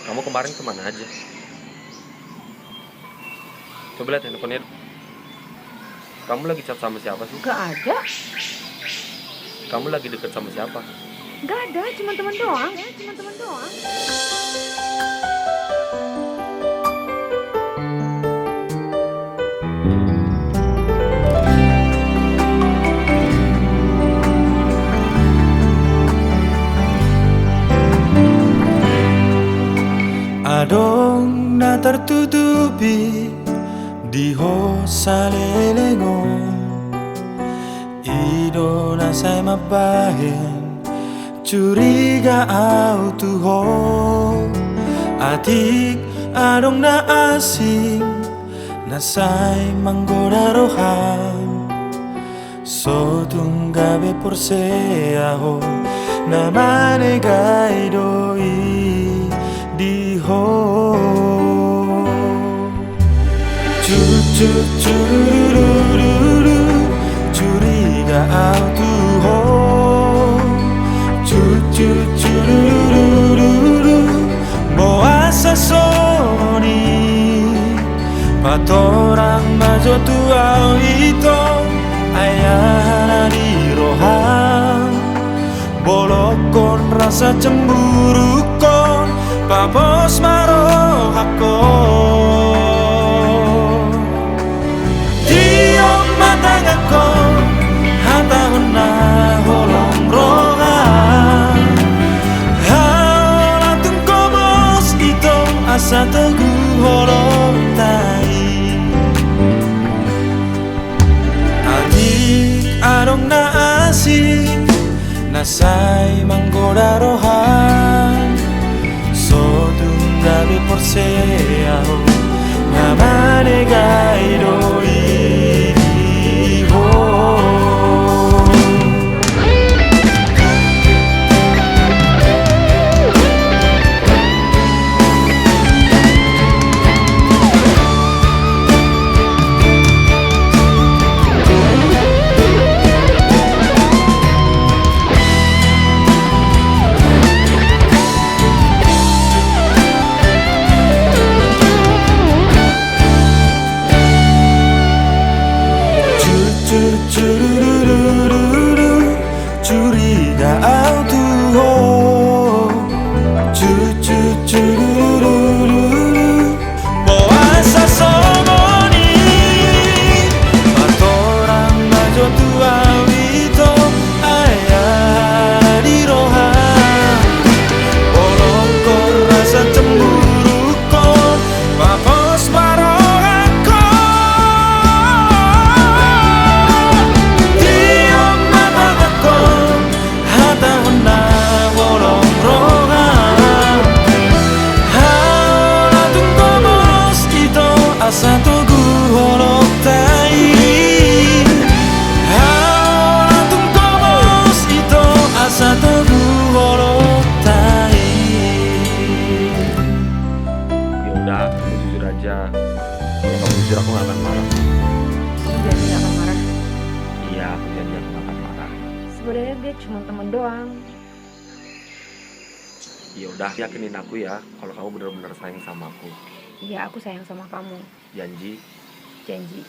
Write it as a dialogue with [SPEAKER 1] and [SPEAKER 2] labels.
[SPEAKER 1] Kamu kemarin kemana aja? Coba lihat handphonenya. Kamu lagi chat sama siapa sih?
[SPEAKER 2] Gak ada.
[SPEAKER 1] Kamu lagi deket sama siapa?
[SPEAKER 2] Gak ada, cuma teman doang.
[SPEAKER 3] Adong na tertutupi di hosalelego Ido na say mabahin curiga autuho Adik adong na asing na say manggoda rohan So gabi por seaho na manegay doi diho Curururururu curiga autuho Curururururu boasa soni patorang majo tuau ito ayana di rohan bolokon rasa cemburu kon papos maro ako Diom matang ako hatahon na holong rohan Halatung komos itong asa teguh holong tai Adik adong na asing nasay manggoda rohan gabi por seaho na manegay doi diho Curururururu curiga autuho Curururururu boasa somoni patorang majo tuau ito ayah di rohan bolongkor rasa cemburu kon papos maro Satu guhorok tai Halatung komos ito asa guhorok tai
[SPEAKER 1] Ya udah, kamu jujur aja. Kalau kamu jujur aku gak akan marah.
[SPEAKER 2] Kamu janji gak akan marah.
[SPEAKER 1] Iya, aku janji aku gak akan marah.
[SPEAKER 2] Sebenarnya dia cuma teman doang.
[SPEAKER 1] Ya udah, yakinin aku ya kalau kamu benar-benar sayang sama aku.
[SPEAKER 2] Iya, aku sayang sama kamu.
[SPEAKER 1] Janji.
[SPEAKER 2] Janji.